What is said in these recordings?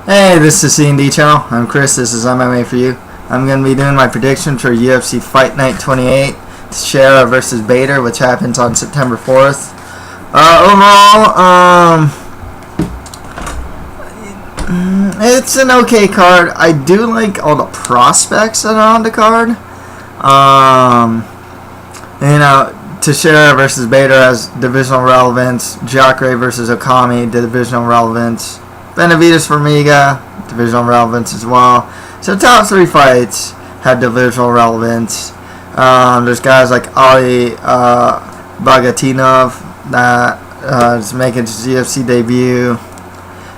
Hey, this is C&D channel. I'm Chris. This is MMA for you. I'm going to be doing my prediction for UFC Fight Night 28, Teixeira versus Bader, which happens on September 4th. Overall, it's an okay card. I do like all the prospects that are on the card. Teixeira versus Bader has divisional relevance. Jussier versus Okami, divisional relevance. Benavidez, Formiga, divisional relevance as well. So top three fights have divisional relevance. There's guys like Ali Bagautinov that is making his UFC debut.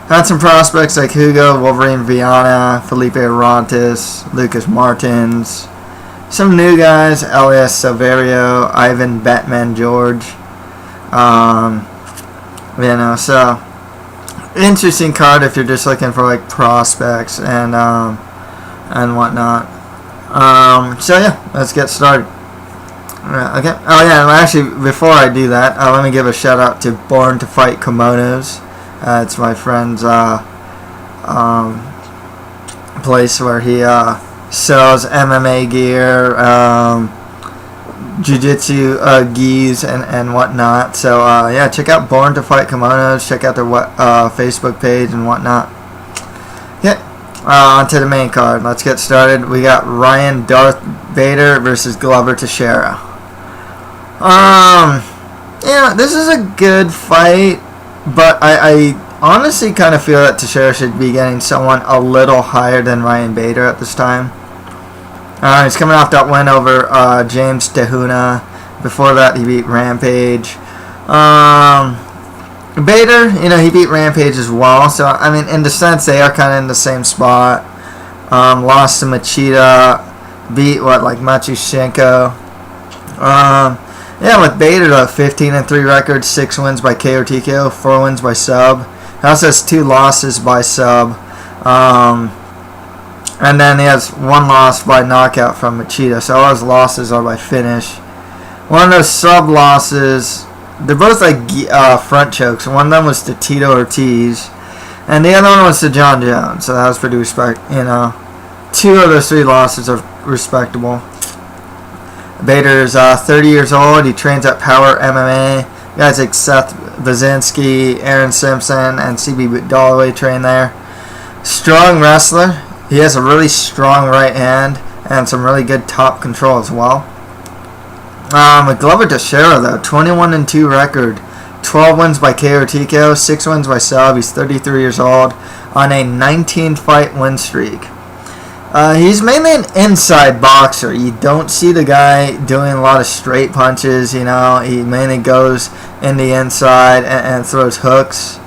Had some prospects like Hugo, Wolverine Viana, Felipe Arantes, Lucas Martins. Some new guys, Elias Silverio, Ivan Batman George. So interesting card if you're just looking for like prospects and whatnot. So yeah, let's get started. Okay. Oh yeah, actually before I do that, let me give a shout out to Born to Fight Kimonos. It's my friend's place where he sells MMA gear, jiu-jitsu gis and whatnot. So yeah, check out Born to Fight Kimonos. Check out their Facebook page and whatnot. Yeah, on to the main card. Let's get started. We got Ryan Darth Bader versus Glover Teixeira. Yeah, this is a good fight, but I honestly kind of feel that Teixeira should be getting someone a little higher than Ryan Bader at this time. He's coming off that win over James DeHuna. Before that, he beat Rampage. Bader, he beat Rampage as well. So, I mean, in the sense, they are kind of in the same spot. Lost to Machida. Beat, Machushchenko. Yeah, with Bader, 15-3 record, 6 wins by KO or TKO, 4 wins by sub. He also has 2 losses by sub. And then he has 1 loss by knockout from Machida. So all his losses are by finish. One of those sub losses, they're both like front chokes. One of them was to Tito Ortiz, and the other one was to John Jones. So that was pretty 2 of those 3 losses are respectable. Bader is 30 years old. He trains at Power MMA. Guys like Seth Basinski, Aaron Simpson, and CB Dalloway train there. Strong wrestler. He has a really strong right hand and some really good top control as well. With Glover Teixeira, though, 21-2 record, 12 wins by KO or TKO, 6 wins by sub. He's 33 years old on a 19-fight win streak. He's mainly an inside boxer. You don't see the guy doing a lot of straight punches. He mainly goes in the inside and throws hooks.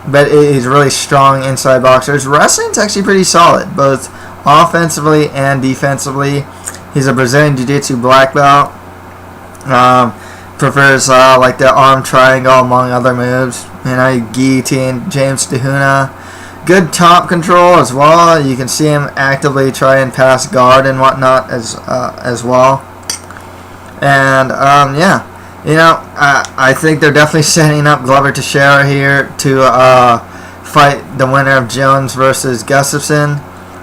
But he's a really strong inside boxer. His wrestling's actually pretty solid, both offensively and defensively. He's a Brazilian Jiu-Jitsu black belt. Prefers the arm triangle among other moves. He guillotined James DeHuna. Good top control as well. You can see him actively try and pass guard and whatnot as well. And yeah. I think they're definitely setting up Glover Teixeira here to fight the winner of Jones versus Gustafsson.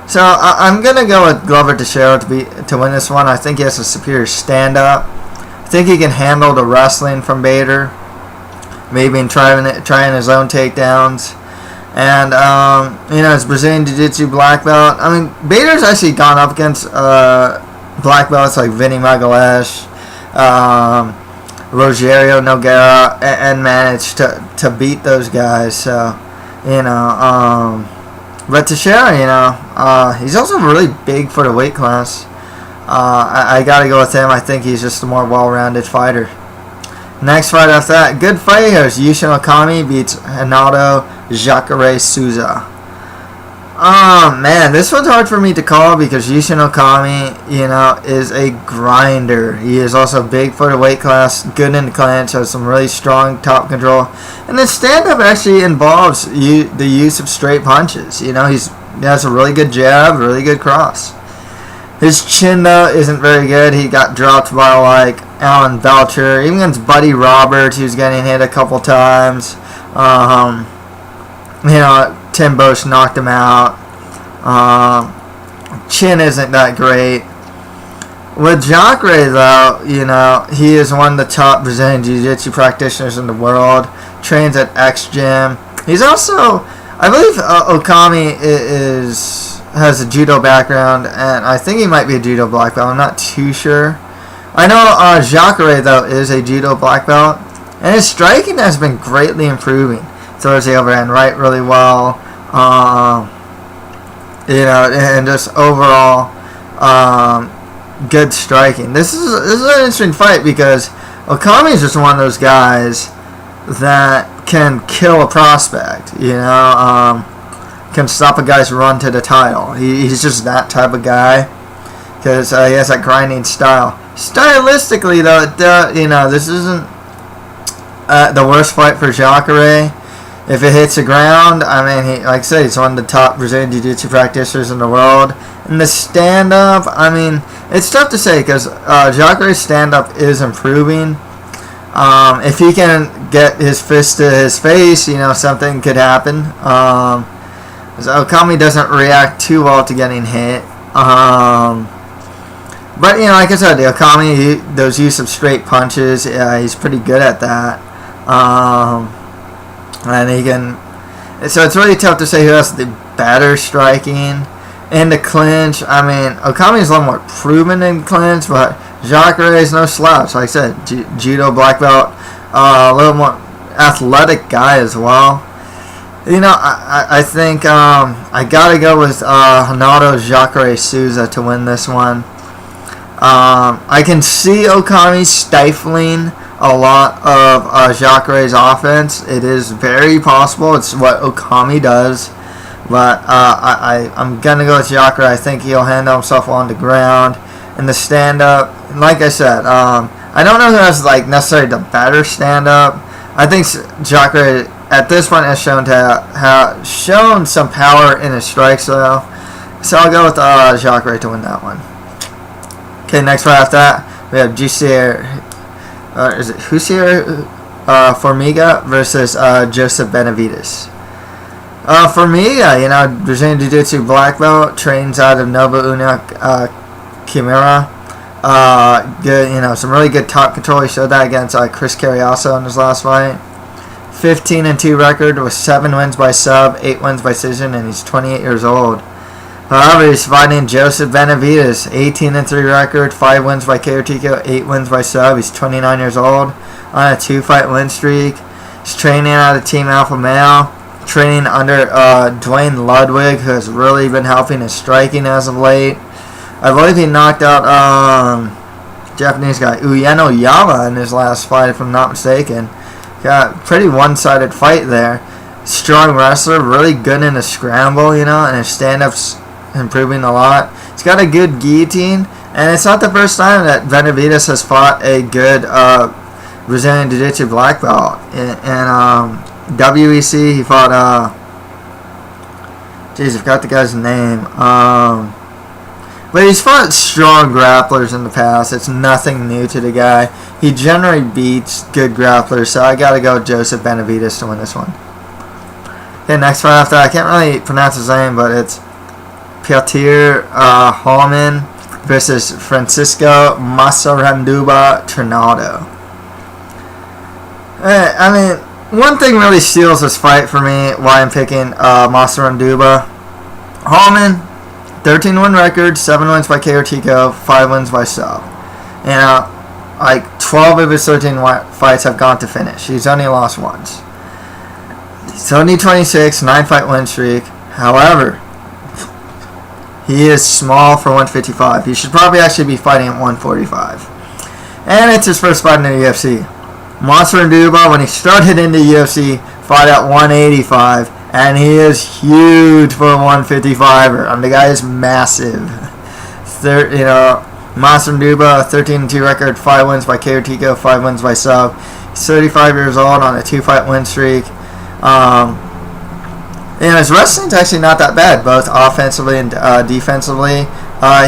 So I'm going to go with Glover Teixeira to win this one. I think he has a superior stand-up. I think he can handle the wrestling from Bader. Maybe trying his own takedowns. And, his Brazilian Jiu-Jitsu black belt. I mean, Bader's actually gone up against black belts like Vinny Magalhaes, Rogerio Nogueira, and managed to beat those guys. So, but Teixeira, he's also really big for the weight class. I got to go with him. I think he's just a more well-rounded fighter. Next fight after that, good fight here is Yushin Okami beats Ronaldo Jacare Souza. Oh man, this one's hard for me to call because Yushin Okami, is a grinder. He is also big for the weight class, good in the clinch, has some really strong top control, and his stand-up actually involves the use of straight punches. He has a really good jab, really good cross. His chin though isn't very good. He got dropped by Alan Belcher, even against Buddy Roberts. He was getting hit a couple times. Tim Bosch knocked him out. Chin isn't that great. With Jacare, though, you know, he is one of the top Brazilian Jiu-Jitsu practitioners in the world. Trains at X Gym. He's also, I believe, Okami has a judo background, and I think he might be a judo black belt. I'm not too sure. I know Jacare, though, is a judo black belt, and his striking has been greatly improving. Throws the overhand right really well. You know, and just overall good striking. This is an interesting fight because Okami is just one of those guys that can kill a prospect. You know, can stop a guy's run to the title. He's just that type of guy because he has that grinding style. Stylistically, though, you know, this isn't the worst fight for Jacare. If it hits the ground, I mean, like I said, he's one of the top Brazilian Jiu-Jitsu practitioners in the world. And the stand-up, I mean, it's tough to say because Jacare's stand-up is improving. If he can get his fist to his face, you know, something could happen. So Okami doesn't react too well to getting hit. But, you know, like I said, the Okami, those use of straight punches, he's pretty good at that. And he can, so it's really tough to say who has the better striking. In the clinch, I mean, Okami is a little more proven in clinch, but Jacare is no slouch. Like I said, judo black belt, a little more athletic guy as well. You know, I think I gotta go with Ronaldo Jacare Souza to win this one. I can see Okami stifling a lot of Jacare's offense. It is very possible. It's what Okami does. But I'm going to go with Jacare. I think he'll handle himself on the ground. And the stand-up, like I said, I don't know who has like necessarily the better stand-up. I think Jacare at this point has shown to have shown some power in his strikes, though. So I'll go with Jacare to win that one. Okay, next right after that, we have Jussier. Is it Jussier Formiga versus Joseph Benavidez. Formiga, you know, Brazilian Jiu-Jitsu black belt, trains out of Nova União Quimera. Good, you know, some really good top control. He showed that against Chris Carriasso in his last fight. 15-2 record with 7 wins by sub, 8 wins by decision, and he's 28 years old. However, he's fighting Joseph Benavidez, 18-3 record, 5 wins by KO TKO, 8 wins by sub. He's 29 years old on a 2-fight win streak. He's training out of Team Alpha Male, training under Dwayne Ludwig, who has really been helping his striking as of late. I believe he knocked out Japanese guy Uyeno Yama in his last fight, if I'm not mistaken. Got a pretty one-sided fight there. Strong wrestler, really good in a scramble, you know, and his stand-up's improving a lot. He's got a good guillotine, and it's not the first time that Benavidez has fought a good Brazilian Jiu-Jitsu black belt. In WEC, he fought, I forgot the guy's name. But he's fought strong grapplers in the past. It's nothing new to the guy. He generally beats good grapplers, so I gotta go with Joseph Benavidez to win this one. Okay, next fight after that, I can't really pronounce his name, but it's Piotr Hallmann versus Francisco Massaranduba Trinaldo. I mean, one thing really steals this fight for me, why I'm picking Massaranduba. Hallmann, 13-win record, 7 wins by KO TKO, 5 wins by sub. You know, like 12 of his 13 fights have gone to finish. He's only lost once. He's only 26, 9-fight win streak. However, he is small for 155. He should probably actually be fighting at 145. And it's his first fight in the UFC. Massaranduba, when he started in the UFC, fought at 185. And he is huge for a 155er. The guy is massive. You know, Massaranduba, 13-2 record, 5 wins by KO TKO, 5 wins by sub. He's 35 years old on a 2-fight win streak. And his wrestling's actually not that bad, both offensively and defensively.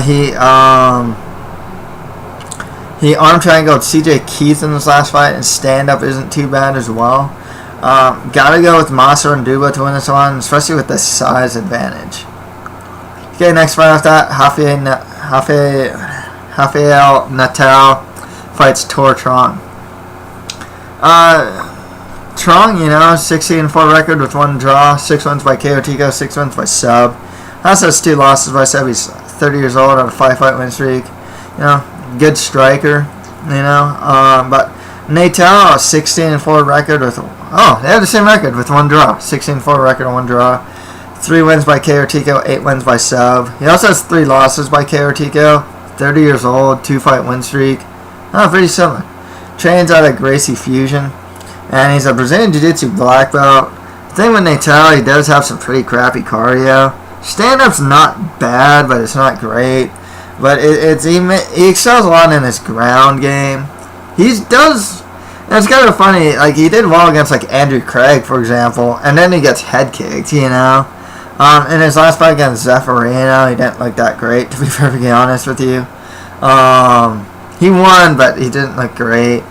He arm triangled CJ Keith in his last fight, and stand-up isn't too bad as well. Gotta go with Massaranduba to win this one, especially with the size advantage. Okay, next fight after that, Rafael Natal fights Troeng. Troeng, 16-4 record with 1 draw, 6 wins by KO TKO, 6 wins by sub. Also has 2 losses by sub. He's 30 years old on a 5-fight win streak. Good striker. But Natal, 16-4 record with. Oh, they have the same record with 1 draw. 16-4 record and 1 draw. 3 wins by KO TKO, 8 wins by sub. He also has 3 losses by KO TKO. 30 years old, 2-fight win streak. Pretty similar. Trains out of Gracie Fusion. And he's a Brazilian Jiu-Jitsu black belt. The thing with Natal, he does have some pretty crappy cardio. Stand-up's not bad, but it's not great. But he excels a lot in his ground game. It's kind of funny, like, he did well against, like, Andrew Craig, for example, and then he gets head kicked, In his last fight against Zeffirino, he didn't look that great, to be perfectly honest with you. He won, but he didn't look great.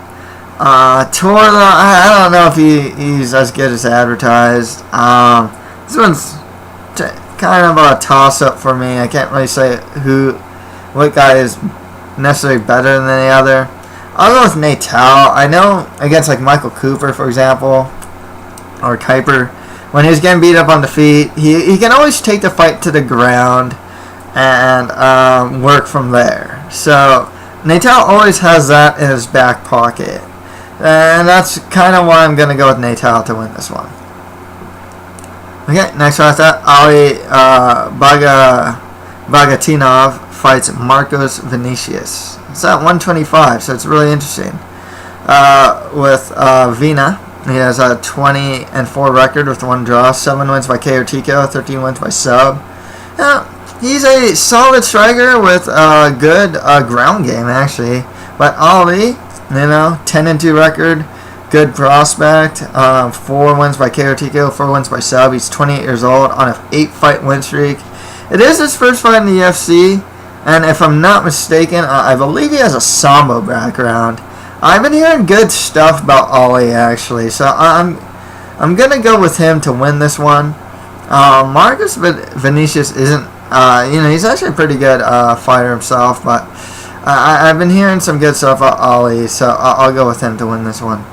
Torla, I don't know if he's as good as advertised. This one's kind of a toss-up for me. I can't really say what guy is necessarily better than the other. I'll go with Natal. I know against like Michael Cooper, for example, or Kuiper, when he's getting beat up on the feet, he can always take the fight to the ground and work from there. So Natal always has that in his back pocket. And that's kind of why I'm going to go with Natal to win this one. Okay, next one after that, Bagautinov fights Marcos Vinicius. It's at 125, so it's really interesting. With Vina, he has a 20-4 record with 1 draw, 7 wins by KO TKO, 13 wins by sub. He's a solid striker with a good ground game, actually. But Ali, 10-2 record, good prospect, 4 wins by KO TKO, 4 wins by sub. He's 28 years old on an 8-fight win streak. It is his first fight in the UFC, and if I'm not mistaken, I believe he has a Sambo background. I've been hearing good stuff about Ali, actually, so I'm gonna go with him to win this one. Marcos Vinicius isn't, he's actually a pretty good fighter himself, but I've been hearing some good stuff about Ali, so I'll go with him to win this one.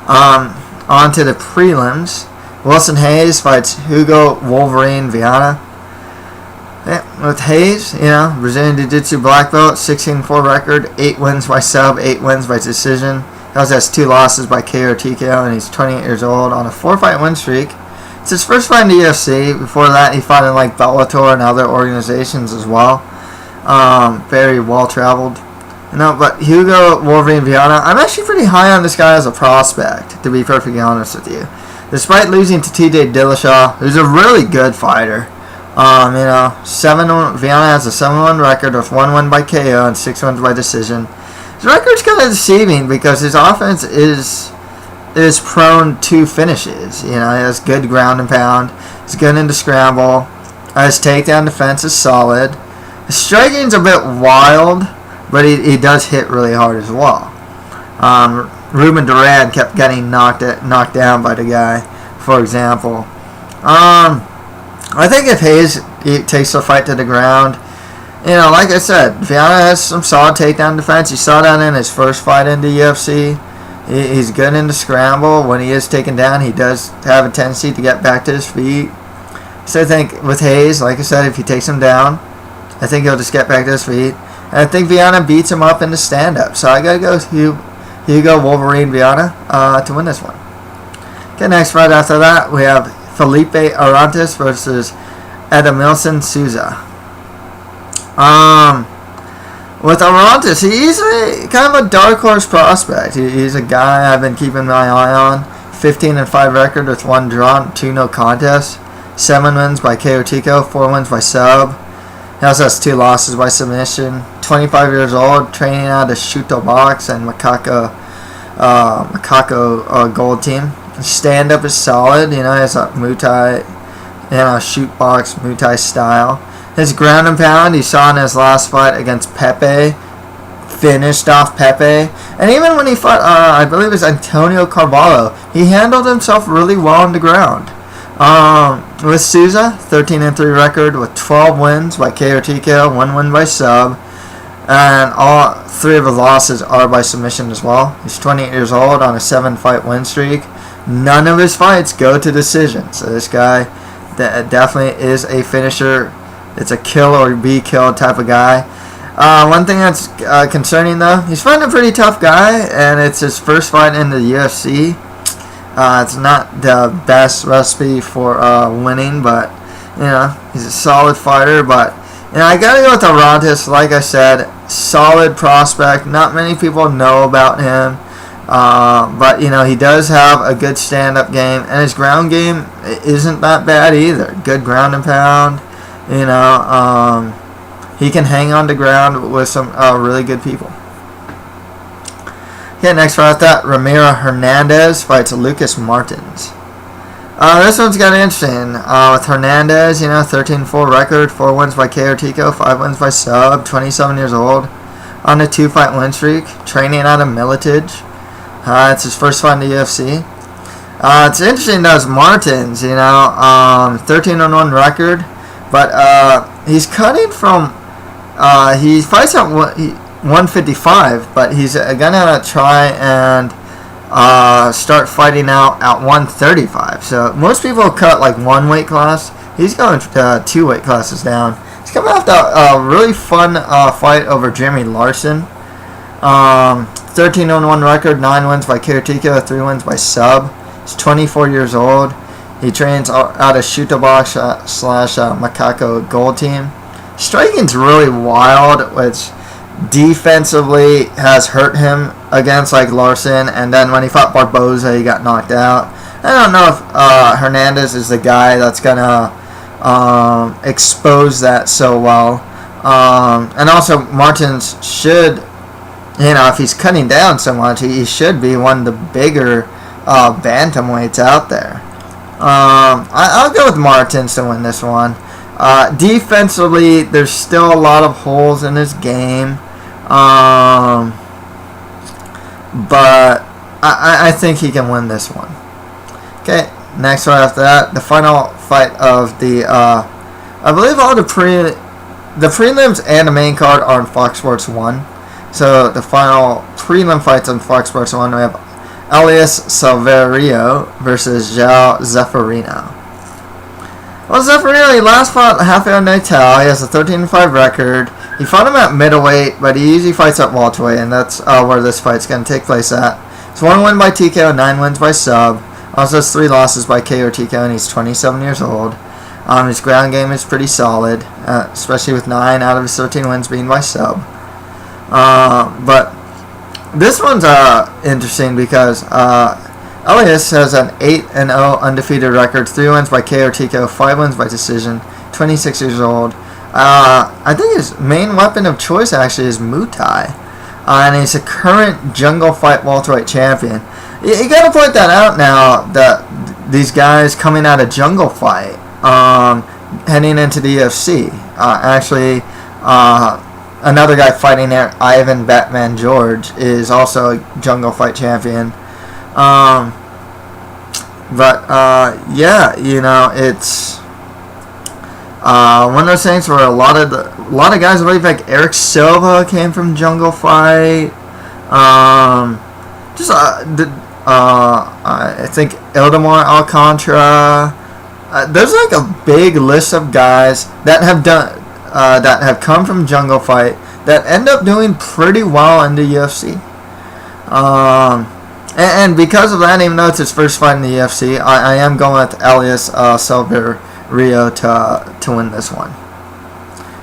On to the prelims. Wilson Hayes fights Hugo Wolverine Viana. Yeah, with Hayes, Brazilian Jiu-Jitsu black belt, 16-4 record, 8 wins by sub, 8 wins by decision. He also has 2 losses by KO TKO, and he's 28 years old on a 4-fight win streak. It's his first fight in the UFC. Before that, he fought in like Bellator and other organizations as well. Very well traveled. But Hugo Wolverine Viana, I'm actually pretty high on this guy as a prospect, to be perfectly honest with you. Despite losing to TJ Dillashaw, who's a really good fighter, Viana has a 7-1 record with 1 win by KO and 6 wins by decision. His record's kind of deceiving because his offense is prone to finishes. He has good ground and pound. He's good into scramble. His takedown defense is solid. His striking's a bit wild, but he does hit really hard as well. Ruben Duran kept getting knocked down by the guy, for example. I think if Hayes takes the fight to the ground, like I said, Viana has some solid takedown defense. You saw that in his first fight in the UFC. He's good in the scramble. When he is taken down, he does have a tendency to get back to his feet. So I think with Hayes, like I said, if he takes him down, I think he'll just get back to his feet. And I think Viana beats him up in the stand-up. So I got to go with Hugo Wolverine Viana to win this one. Okay, next fight after that, we have Felipe Arantes versus Edmilson Souza. With Arantes, he's kind of a dark horse prospect. He's a guy I've been keeping my eye on. 15-5 record with 1 draw, 2 no contests. 7 wins by KO TKO, 4 wins by sub. He also has 2 losses by submission. 25 years old, training out of Shuto Box and Macaco Gold Team. Stand-up is solid. He has a Muay Thai, shoot box Muay Thai style. His ground and pound, he saw in his last fight against Pepe, finished off Pepe. And even when he fought, I believe it was Antonio Carvalho, he handled himself really well on the ground. With Souza, 13-3 record with 12 wins by KO or TKO, 1 win by sub. And all 3 of his losses are by submission as well. He's 28 years old on a 7-fight win streak. None of his fights go to decision. So this guy definitely is a finisher. It's a kill or be killed type of guy. One thing that's concerning though, he's fighting a pretty tough guy, and it's his first fight in the UFC. It's not the best recipe for winning, but he's a solid fighter. But I gotta go with Arantes. Like I said, solid prospect. Not many people know about him, but he does have a good stand-up game, and his ground game isn't that bad either. Good ground and pound. He can hang on the ground with some really good people. Okay, next fight that, Ramiro Hernandez fights Lucas Martins. This one's kind of interesting. With Hernandez, 13-4 record, 4 wins by KO TKO, 5 wins by sub, 27 years old, on a 2-fight win streak, training out of Militich. It's his first fight in the UFC. It's interesting though, Martins, 13-1 record, but he's cutting from, he fights at 155, but he's gonna try and start fighting out at 135. So most people cut like 1 weight class. He's going 2 weight classes down. He's coming off a really fun fight over Jeremy Larson. 13-1 record, 9 wins by KO TKO, 3 wins by sub. He's 24 years old. He trains out of Shoot the Box / Macaco Gold Team. Striking's really wild, which defensively has hurt him against like Larson, and then when he fought Barboza, he got knocked out. I don't know if Hernandez is the guy that's gonna expose that so well. And also Martins should, if he's cutting down so much, he should be one of the bigger bantamweights out there. I'll go with Martins to win this one. Defensively, there's still a lot of holes in his game, but I think he can win this one. Okay, next one after that, the final fight of the, I believe all the prelims and the main card are on Fox Sports 1. So the final prelim fights on Fox Sports 1, we have Elias Silverio versus João Zeferino. Well, Zeferino, he last fought Rafael Natal. He has a 13-5 record. He fought him at middleweight, but he usually fights at welterweight, and that's where this fight's going to take place at. It's 1 win by TKO, 9 wins by sub. Also has 3 losses by KO or TKO, and he's 27 years old. His ground game is pretty solid, especially with 9 out of his 13 wins being by sub. But this one's interesting because Elias has an 8-0 undefeated record, 3 wins by KO or TKO, 5 wins by decision, 26 years old. I think his main weapon of choice actually is Muay Thai, and he's a current Jungle Fight welterweight champion. You got to point that out now that these guys coming out of Jungle Fight, heading into the UFC. Another guy fighting there, Ivan Batman George, is also a Jungle Fight champion. It's one of those things where a lot of guys, I believe, like Eric Silva came from Jungle Fight. I think Ildemar Alcantara. There's like a big list of guys that have come from Jungle Fight that end up doing pretty well in the UFC. And because of that, even though it's his first fight in the UFC, I am going with Elias Silverio to win this one.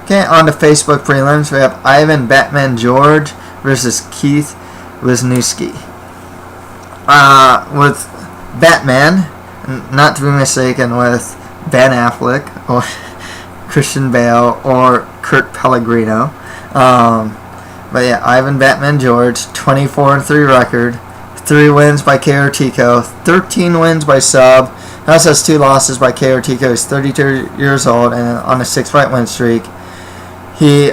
Okay, on to Facebook prelims, we have Ivan Batman George versus Keith Wisniewski. With Batman, not to be mistaken with Ben Affleck or Christian Bale or Kurt Pellegrino. But yeah, Ivan Batman George, 24-3 record, 3 wins by KO or TKO, 13 wins by sub. He also has 2 losses by KO or TKO. He's 32 years old and on a 6-fight win streak. He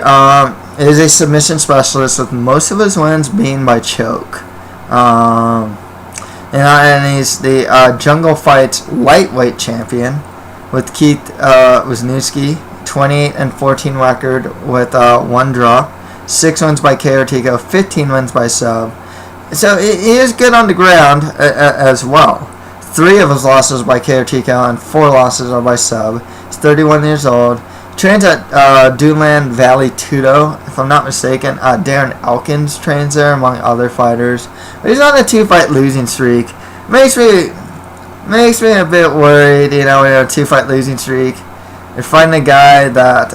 is a submission specialist with most of his wins being by choke. And he's the Jungle Fights lightweight champion with Keith Wisniewski, 28-14 record with 1 draw, 6 wins by KO TKO, 15 wins by sub. So he is good on the ground as well. 3 of his losses by KO TKO and 4 losses are by sub. He's 31 years old. Trains at Duneland Valley Tudo, if I'm not mistaken. Darren Elkins trains there, among other fighters. But he's on a 2-fight losing streak. Makes me a bit worried, you know, in a 2-fight losing streak. You're fighting a guy that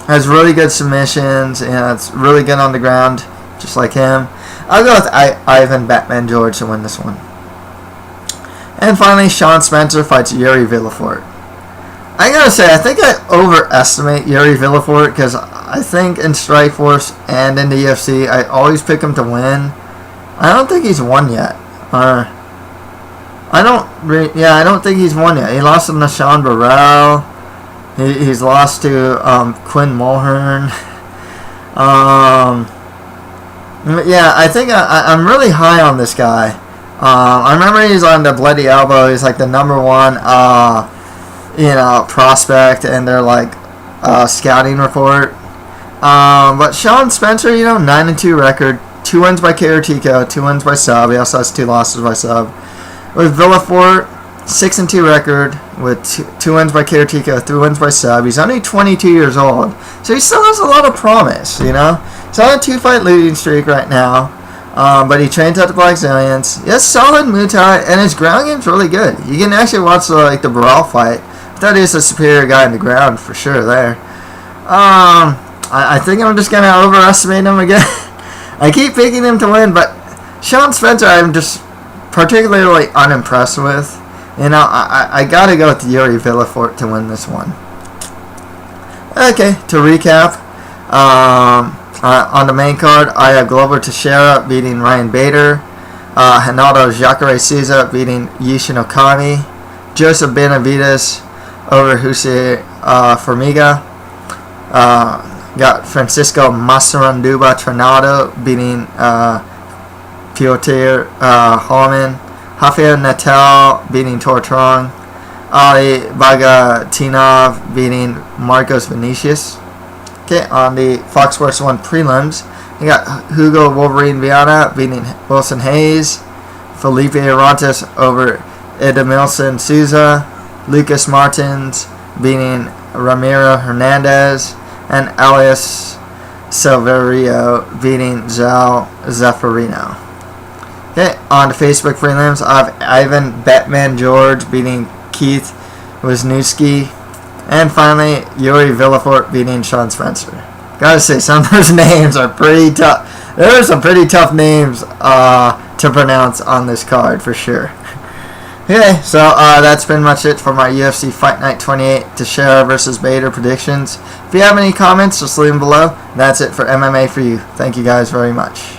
has really good submissions, and it's really good on the ground, just like him. I'll go with Ivan Batman George to win this one. And finally, Sean Spencer fights Yuri Villefort. I gotta say, I think I overestimate Yuri Villefort because I think in Strikeforce and in the UFC, I always pick him to win. I don't think he's won yet. I don't think he's won yet. He lost to Nashawn Burrell. He's lost to Quinn Mulhern. Yeah, I think I'm really high on this guy. I remember he's on the Bloody Elbow. He's like the #1 prospect in their scouting report. But Sean Spencer, 9-2 record, 2 wins by KO TKO, 2 wins by sub. He also has 2 losses by sub. With Villefort, 6-2 record with 2 wins by KO TKO, 3 wins by sub. He's only 22 years old, so he still has a lot of promise. He's on a 2-fight losing streak right now. But he trains at the Black Zillions. He has solid Muay Thai, and his ground game's really good. You can actually watch the Burrell fight. I thought he was a superior guy in the ground for sure there. I think I'm just going to overestimate him again. I keep picking him to win, but Sean Spencer I'm just particularly unimpressed with. I got to go with Yuri Villefort to win this one. Okay, to recap. On the main card, I have Glover Teixeira beating Ryan Bader. Ronaldo Jacare Souza beating Yushin Okami. Joseph Benavidez over Jussier Formiga. Got Francisco Massaranduba Trinaldo beating Piotr Hallmann. Rafael Natal beating Troeng. Ali Bagautinov beating Marcos Vinicius. Okay, on the Fox Sports 1 prelims, you got Hugo Wolverine Viana beating Wilson Hayes. Felipe Arantes over Edmilson Souza. Lucas Martins beating Ramiro Hernandez. And Elias Silverio beating Zhao Zaffarino. Okay, on the Facebook prelims, I have Ivan Batman George beating Keith Wisniewski. And finally, Yuri Villefort beating Sean Spencer. Gotta say, some of those names are pretty tough. There are some pretty tough names to pronounce on this card, for sure. Okay, so that's been much it for my UFC Fight Night 28 Teixeira versus Bader predictions. If you have any comments, just leave them below. That's it for MMA for you. Thank you guys very much.